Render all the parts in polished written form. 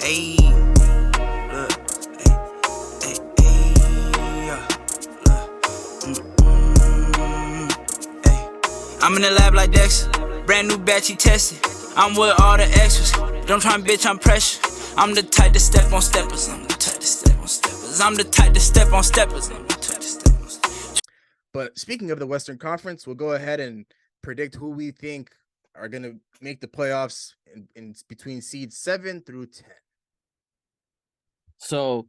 Ayy, look, yeah, ayy. I'm in the lab like Dexter, brand new batch he tested. I'm with all the extras, don't try and bitch, I'm pressure. I'm the type to step on steppers, I'm the type to step on steppers. I'm the type to step on steppers, I'm the type to step on steppers. But speaking of the Western Conference, we'll go ahead and predict who we think are going to make the playoffs in between seeds 7 through 10. So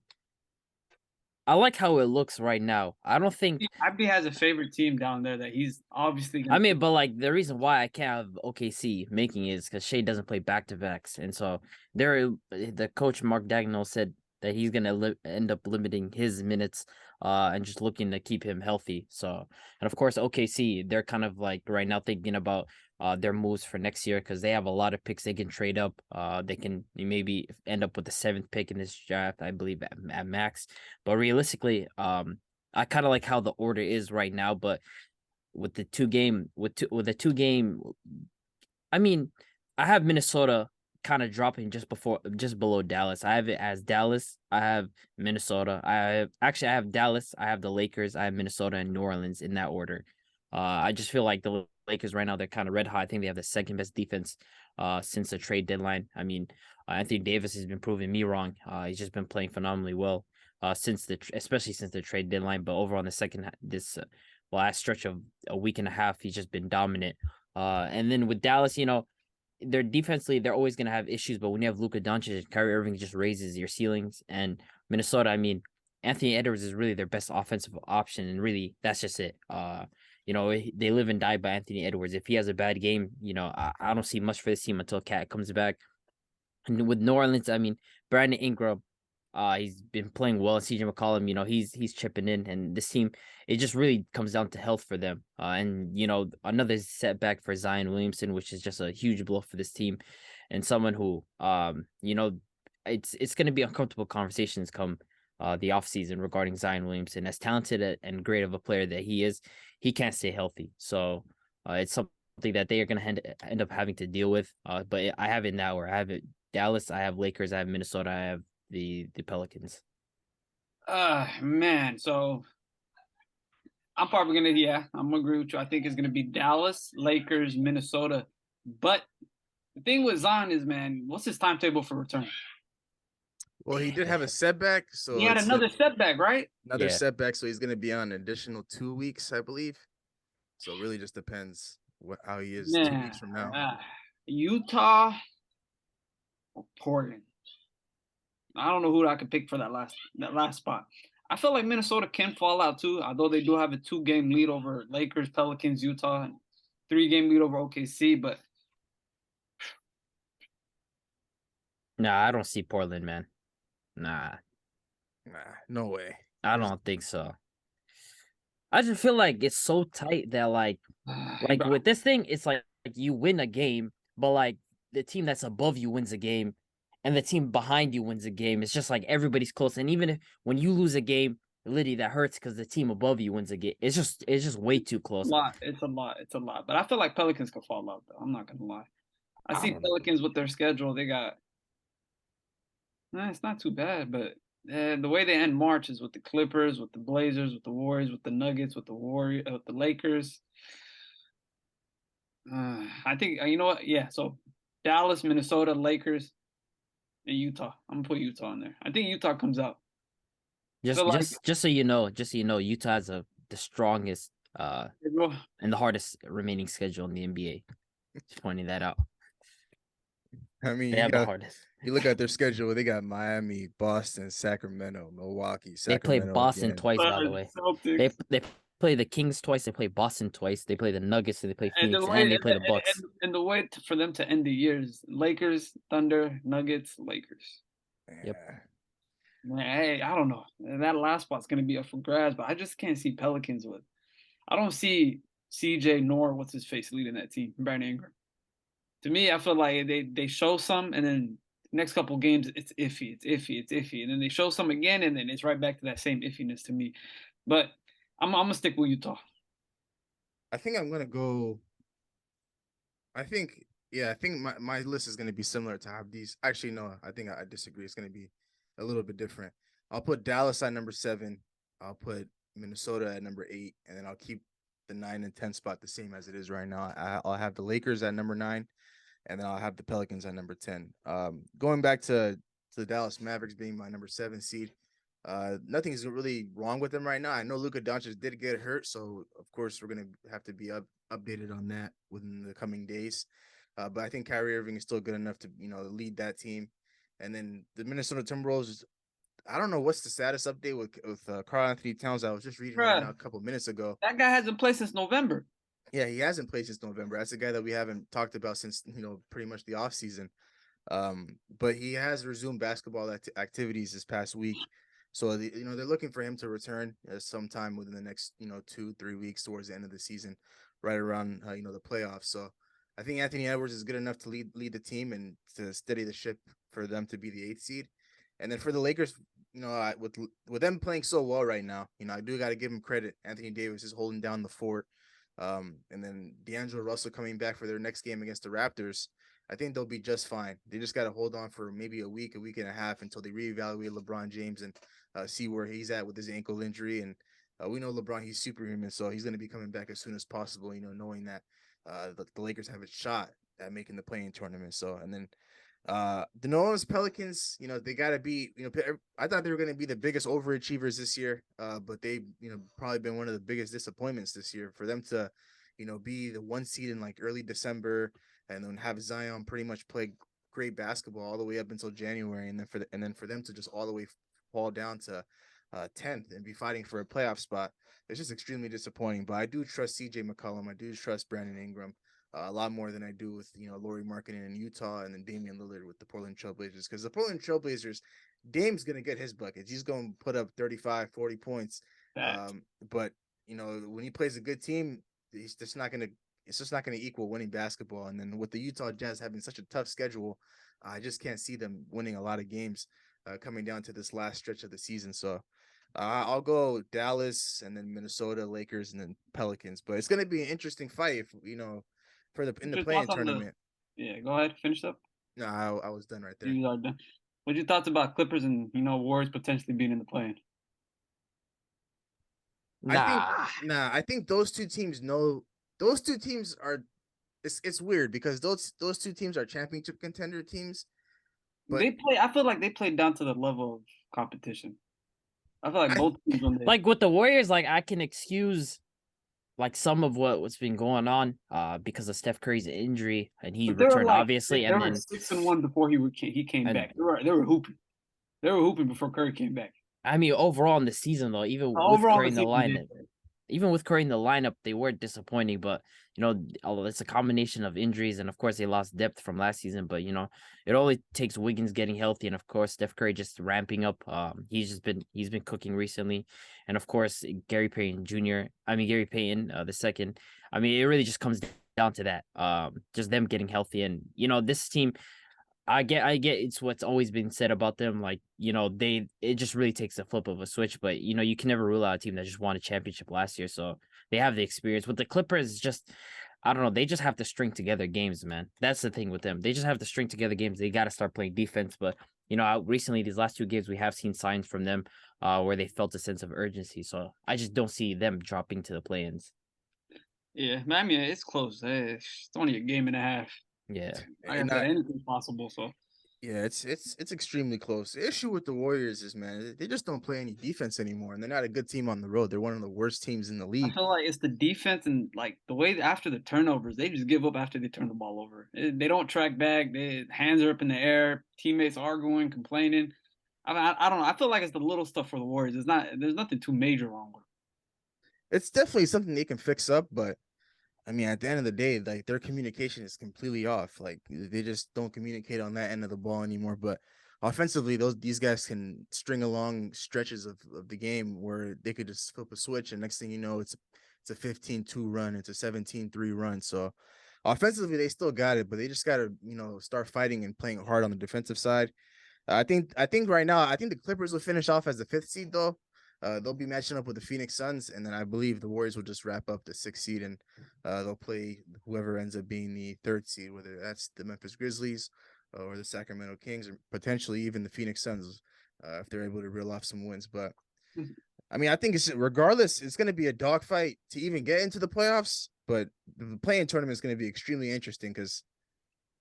I like how it looks right now. I don't think. Abby has a favorite team down there that he's obviously. I mean, but like the reason why I can't have OKC making it is because Shea doesn't play back to backs, and so the coach Mark Dagnall said that he's gonna end up limiting his minutes, and just looking to keep him healthy. So, and of course OKC, they're kind of like right now thinking about their moves for next year because they have a lot of picks they can trade up. They can maybe end up with the 7th pick in this draft, I believe at max. But realistically, I kind of like how the order is right now, but with the two game, I mean, I have Minnesota kind of dropping just below Dallas. I have it as Dallas. I have Minnesota. I have Dallas. I have the Lakers. I have Minnesota and New Orleans in that order. I just feel like the Lakers right now, they're kind of red hot. I think they have the 2nd best defense since the trade deadline. I mean, Anthony Davis has been proving me wrong. He's just been playing phenomenally well especially since the trade deadline. But over on this last stretch of a week and a half, he's just been dominant. And then with Dallas, they're defensively, they're always going to have issues, but when you have Luka Doncic, Kyrie Irving just raises your ceilings. And Minnesota, I mean, Anthony Edwards is really their best offensive option, and really that's just it. They live and die by Anthony Edwards. If he has a bad game, I don't see much for this team until Cat comes back. And with New Orleans, I mean, Brandon Ingram, he's been playing well. CJ McCollum, he's chipping in, and this team, it just really comes down to health for them. And another setback for Zion Williamson, which is just a huge blow for this team, and someone who, it's going to be uncomfortable conversations come the offseason regarding Zion Williamson. As talented and great of a player that he is, he can't stay healthy. So it's something that they are going to end up having to deal with. But I have it now where I have it Dallas, I have Lakers, I have Minnesota, I have the Pelicans. Man, so I'm probably I'm gonna agree with you. I think it's gonna be Dallas, Lakers, Minnesota. But the thing with Zion is, man, what's his timetable for return? Well, he did have a setback, so he had another setback, right? Another setback, so he's gonna be on an additional 2 weeks, I believe. So it really just depends how he is 2 weeks from now. Utah or Portland. I don't know who I could pick for that last spot. I feel like Minnesota can fall out too, although they do have a 2-game lead over Lakers, Pelicans, Utah, and 3-game lead over OKC. But nah, I don't see Portland, man. Nah, no way. I don't think so. I just feel like it's so tight that like with this thing, it's like you win a game, but like the team that's above you wins a game, and the team behind you wins a game. It's just like everybody's close, and even when you lose a game, Liddy, that hurts because the team above you wins a game. It's just way too close. It's a lot. But I feel like Pelicans could fall out though. I'm not gonna lie. I see Pelicans with their schedule. They got. It's not too bad, but the way they end March is with the Clippers, with the Blazers, with the Warriors, with the Nuggets, with the Lakers. I think you know what? Yeah. So Dallas, Minnesota, Lakers, and Utah. I'm gonna put Utah in there. I think Utah comes out. Just so you know, Utah has the strongest and the hardest remaining schedule in the NBA. Just pointing that out. I mean, they have the hardest. You look at their schedule; they got Miami, Boston, Sacramento, Milwaukee. Sacramento they play Boston again. twice, by the way. They play the Kings twice. They play Boston twice. They play the Nuggets. And they play Phoenix, and they play the Bucks. And the way for them to end the year is Lakers, Thunder, Nuggets, Lakers. Yep. Hey, I don't know. That last spot's gonna be up for grabs, but I just can't see Pelicans with. I don't see CJ nor what's his face leading that team, Brandon Ingram. To me, I feel like they show some, and then next couple games it's iffy, and then they show some again, and then it's right back to that same iffiness to me. But I'm gonna stick with Utah. I think I'm gonna go. I think Yeah, I think my list is going to be similar to Abdi's. Actually, no, I think I disagree. It's going to be a little bit different. I'll put Dallas at number 7. I'll put Minnesota at number 8, and then I'll keep the 9 and 10 spot the same as it is right now. I'll have the Lakers at number 9, and then I'll have the Pelicans at number 10. Going back to the Dallas Mavericks being my number 7 seed, nothing's really wrong with them right now. I know Luka Doncic did get hurt, so of course we're gonna have to be updated on that within the coming days. But I think Kyrie Irving is still good enough to lead that team. And then the Minnesota Timberwolves, I don't know what's the status update with Karl Anthony Towns. I was just reading right now a couple minutes ago. That guy hasn't played since November. Yeah, he hasn't played since November. That's a guy that we haven't talked about since pretty much the offseason. But he has resumed basketball activities this past week. So they're looking for him to return sometime within the next 2-3 weeks towards the end of the season, right around the playoffs. So I think Anthony Edwards is good enough to lead the team and to steady the ship for them to be the 8th seed. And then for the Lakers, with them playing so well right now, I do got to give them credit. Anthony Davis is holding down the fort. And then D'Angelo Russell coming back for their next game against the Raptors. I think they'll be just fine. They just got to hold on for maybe a week and a half until they reevaluate LeBron James and see where he's at with his ankle injury. And we know LeBron, he's superhuman, so he's going to be coming back as soon as possible, knowing that the Lakers have a shot at making the play-in tournament. So, and then the New Orleans Pelicans, they got to be, I thought they were going to be the biggest overachievers this year, but they, probably been one of the biggest disappointments this year for them to, be the 1 seed in like early December and then have Zion pretty much play great basketball all the way up until January. And then for them to just all the way fall down to 10th and be fighting for a playoff spot. It's just extremely disappointing, but I do trust CJ McCollum. I do trust Brandon Ingram a lot more than I do with, Lauri Markkanen in Utah and then Damian Lillard with the Portland Trailblazers. Because the Portland Trailblazers, Dame's going to get his buckets. He's going to put up 35, 40 points. But, when he plays a good team, it's just not going to equal winning basketball. And then with the Utah Jazz having such a tough schedule, I just can't see them winning a lot of games coming down to this last stretch of the season. So I'll go Dallas and then Minnesota, Lakers, and then Pelicans. But it's going to be an interesting fight if, for in the play-in tournament. Yeah, go ahead. Finish up. No, I was done right there. You are done. What's your thoughts about Clippers and, Warriors potentially being in the play-in? I think those two teams are it's weird because those two teams are championship contender teams. But I feel like they played down to the level of competition. I feel like both teams like with the Warriors, like I can excuse like some of what's been going on because of Steph Curry's injury and he returned obviously, and then 6-1 before he came back. They were hooping. They were hooping before Curry came back. I mean, overall in the season though, even with Curry in the lineup. Even with Curry in the lineup, they were disappointing, but it's a combination of injuries, and of course they lost depth from last season. But it only takes Wiggins getting healthy, and of course Steph Curry just ramping up. He's been cooking recently, and of course Gary Payton the second. I mean, it really just comes down to that. Just them getting healthy, and this team. I get it's what's always been said about them. Like, it just really takes a flip of a switch, but you can never rule out a team that just won a championship last year. So they have the experience. With the Clippers, I don't know. They just have to string together games, man. That's the thing with them. They just have to string together games. They got to start playing defense. But, recently, these last 2 games, we have seen signs from them where they felt a sense of urgency. So I just don't see them dropping to the play-ins. Yeah, I mean, it's close. It's only a game and a half. Yeah, anything's possible. So yeah, it's extremely close. The issue with the Warriors is, man, they just don't play any defense anymore, and they're not a good team on the road. They're one of the worst teams in the league. I feel like it's the defense and like the way after the turnovers, they just give up after they turn the ball over. They don't track back. Their hands are up in the air. Teammates arguing, complaining. I don't know. I feel like it's the little stuff for the Warriors. There's nothing too major wrong with it. It's definitely something they can fix up, but. I mean, at the end of the day, like their communication is completely off. Like they just don't communicate on that end of the ball anymore. But offensively, these guys can string along stretches of the game where they could just flip a switch, and next thing you know, it's a 15-2 run, it's a 17-3 run. So offensively, they still got it, but they just got to start fighting and playing hard on the defensive side. I think right now, I think the Clippers will finish off as the 5th seed though. they'll be matching up with the Phoenix Suns, and then I believe the Warriors will just wrap up the 6th seed, and they'll play whoever ends up being the 3rd seed, whether that's the Memphis Grizzlies or the Sacramento Kings, or potentially even the Phoenix Suns, if they're able to reel off some wins. But I mean, I think regardless, it's going to be a dogfight to even get into the playoffs. But the play-in tournament is going to be extremely interesting because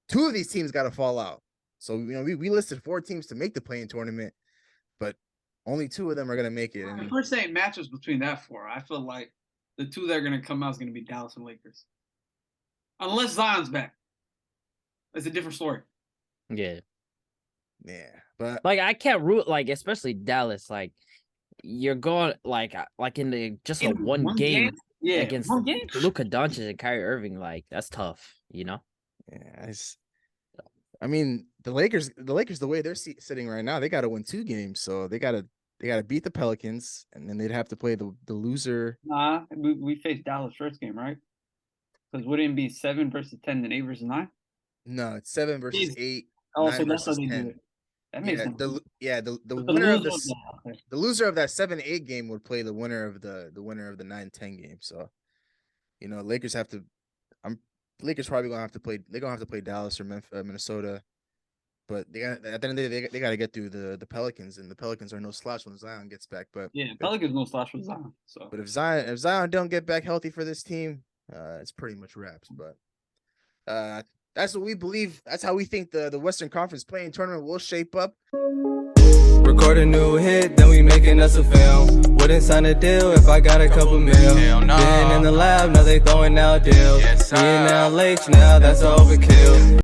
2 of these teams got to fall out. So we listed 4 teams to make the play-in tournament, but only 2 of them are going to make it. If we're saying matchups between that 4, I feel like the 2 that are going to come out is going to be Dallas and Lakers. Unless Zion's back. It's a different story. Yeah. Yeah. But like I can't root like especially Dallas. Like you're going like in the just a one game yeah, against Luka Doncic and Kyrie Irving. Like that's tough, you know? Yeah, I mean, the Lakers, the way they're sitting right now, they got to win 2 games, so they got to beat the Pelicans, and then they'd have to play the loser. Nah, we faced Dallas first game, right? Because wouldn't it be 7 versus 10 and 8 versus 9? No, it's 7 versus 8. Oh, so 9 that's how versus they 10. do it. That makes sense. The winner of the loser of that 7-8 game would play the winner of the 9-10 game. So, Lakers have to. Lakers probably gonna have to play. They're gonna have to play Dallas or Minnesota, but at the end of the day, they got to get through the Pelicans, and the Pelicans are no slouch when Zion gets back. But yeah, Pelicans no slouch for Zion. So, but if Zion don't get back healthy for this team, it's pretty much wraps. But that's what we believe. That's how we think the Western Conference play-in tournament will shape up. Record a new hit, then we making us a film. Wouldn't sign a deal if I got a couple mil. Been in the lab, now they throwing out deals. Me and now Lakes, now that's overkill.